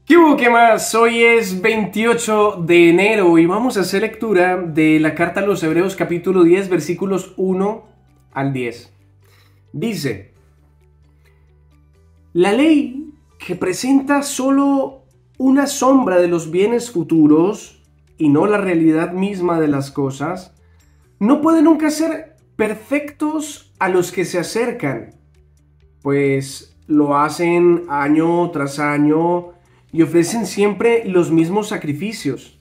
¿Qué hubo? ¿Qué más? Hoy es 28 de enero y vamos a hacer lectura de la carta a los Hebreos capítulo 10 versículos 1 al 10. Dice: la ley, que presenta solo una sombra de los bienes futuros y no la realidad misma de las cosas, no puede nunca ser perfectos a los que se acercan, pues lo hacen año tras año y ofrecen siempre los mismos sacrificios.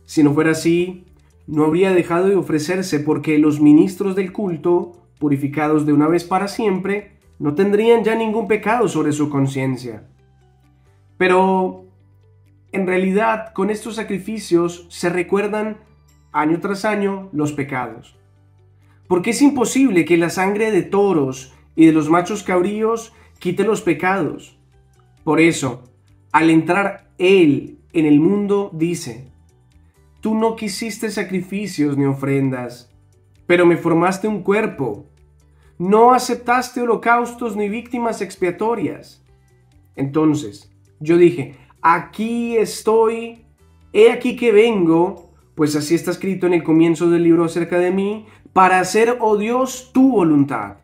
Si no fuera así, no habría dejado de ofrecerse, porque los ministros del culto, purificados de una vez para siempre, no tendrían ya ningún pecado sobre su conciencia. Pero, en realidad, con estos sacrificios se recuerdan año tras año los pecados. Porque es imposible que la sangre de toros y de los machos cabríos quite los pecados. Por eso, al entrar Él en el mundo, dice: tú no quisiste sacrificios ni ofrendas, pero me formaste un cuerpo. No aceptaste holocaustos ni víctimas expiatorias. Entonces yo dije: aquí estoy, he aquí que vengo, pues así está escrito en el comienzo del libro acerca de mí, para hacer, oh Dios, tu voluntad.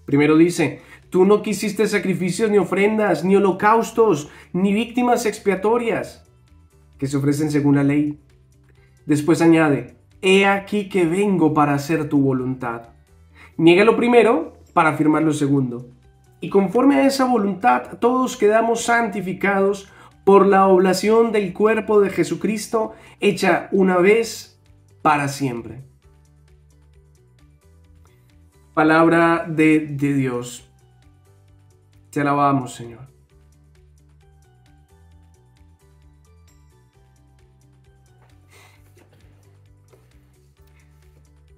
Primero dice: tú no quisiste sacrificios ni ofrendas, ni holocaustos, ni víctimas expiatorias, que se ofrecen según la ley. Después añade: he aquí que vengo para hacer tu voluntad. Niega lo primero para afirmar lo segundo. Y conforme a esa voluntad, todos quedamos santificados por la oblación del cuerpo de Jesucristo, hecha una vez para siempre. Palabra de Dios. Te alabamos, Señor.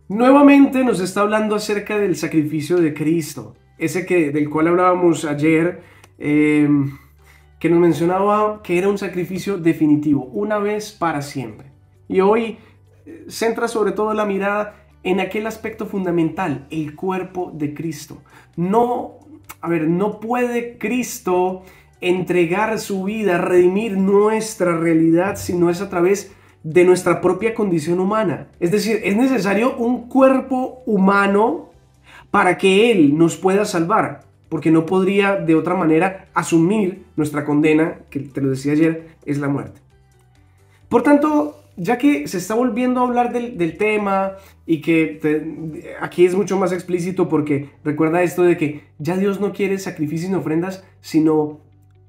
Nuevamente nos está hablando acerca del sacrificio de Cristo, del cual hablábamos ayer, que nos mencionaba que era un sacrificio definitivo, una vez para siempre. Y hoy centra sobre todo la mirada en aquel aspecto fundamental, el cuerpo de Cristo. No puede Cristo entregar su vida, redimir nuestra realidad, si no es a través de nuestra propia condición humana. Es decir, es necesario un cuerpo humano para que Él nos pueda salvar, porque no podría de otra manera asumir nuestra condena, que te lo decía ayer, es la muerte. Por tanto, ya que se está volviendo a hablar del tema y que aquí es mucho más explícito, porque recuerda esto de que ya Dios no quiere sacrificios ni ofrendas, sino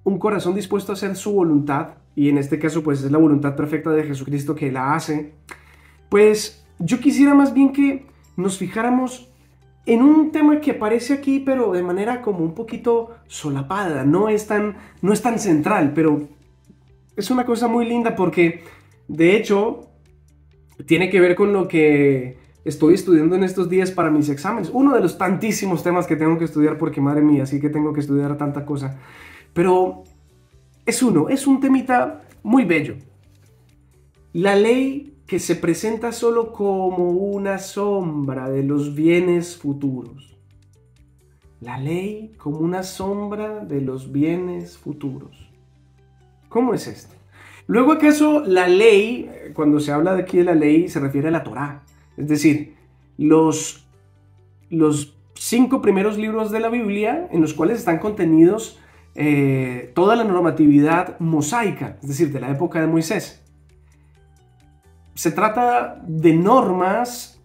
un corazón dispuesto a hacer su voluntad, y en este caso pues es la voluntad perfecta de Jesucristo que la hace. Pues yo quisiera más bien que nos fijáramos en un tema que aparece aquí, pero de manera como un poquito solapada, no es tan central, pero es una cosa muy linda porque de hecho tiene que ver con lo que estoy estudiando en estos días para mis exámenes. Uno de los tantísimos temas que tengo que estudiar, porque madre mía, sí que tengo que estudiar tanta cosa. Pero es un temita muy bello. La ley, que se presenta solo como una sombra de los bienes futuros. La ley como una sombra de los bienes futuros. ¿Cómo es esto? Luego, ¿acaso la ley, cuando se habla de aquí de la ley, se refiere a la Torá? Es decir, los 5 primeros libros de la Biblia, en los cuales están contenidos toda la normatividad mosaica, es decir, de la época de Moisés. Se trata de normas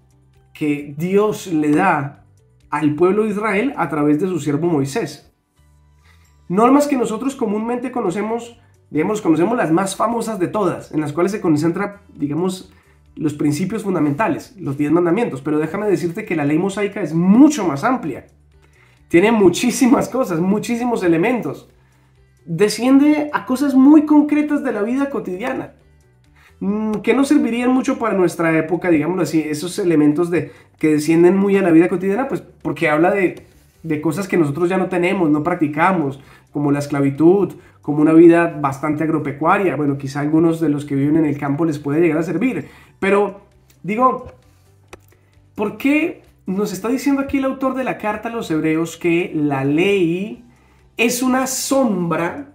que Dios le da al pueblo de Israel a través de su siervo Moisés. Normas que nosotros comúnmente conocemos las más famosas de todas, en las cuales se concentra, los principios fundamentales, los 10 mandamientos. Pero déjame decirte que la ley mosaica es mucho más amplia. Tiene muchísimas cosas, muchísimos elementos. Desciende a cosas muy concretas de la vida cotidiana, que no servirían mucho para nuestra época, digámoslo así, esos elementos que descienden muy a la vida cotidiana, pues porque habla de cosas que nosotros ya no tenemos, no practicamos, como la esclavitud, como una vida bastante agropecuaria. Bueno, quizá a algunos de los que viven en el campo les puede llegar a servir, pero digo, ¿por qué nos está diciendo aquí el autor de la carta a los Hebreos que la ley es una sombra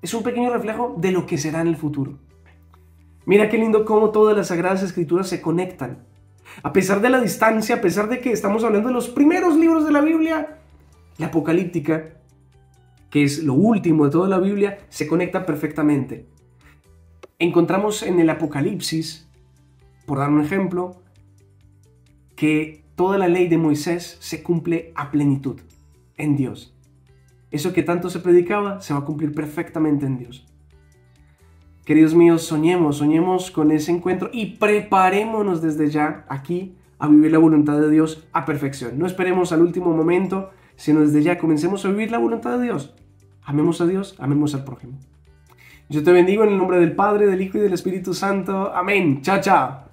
Es un pequeño reflejo de lo que será en el futuro. Mira qué lindo cómo todas las Sagradas Escrituras se conectan. A pesar de la distancia, a pesar de que estamos hablando de los primeros libros de la Biblia, la Apocalíptica, que es lo último de toda la Biblia, se conecta perfectamente. Encontramos en el Apocalipsis, por dar un ejemplo, que toda la ley de Moisés se cumple a plenitud en Dios. Eso que tanto se predicaba se va a cumplir perfectamente en Dios. Queridos míos, soñemos con ese encuentro y preparémonos desde ya aquí a vivir la voluntad de Dios a perfección. No esperemos al último momento, sino desde ya comencemos a vivir la voluntad de Dios. Amemos a Dios, amemos al prójimo. Yo te bendigo en el nombre del Padre, del Hijo y del Espíritu Santo. Amén. Chao, chao.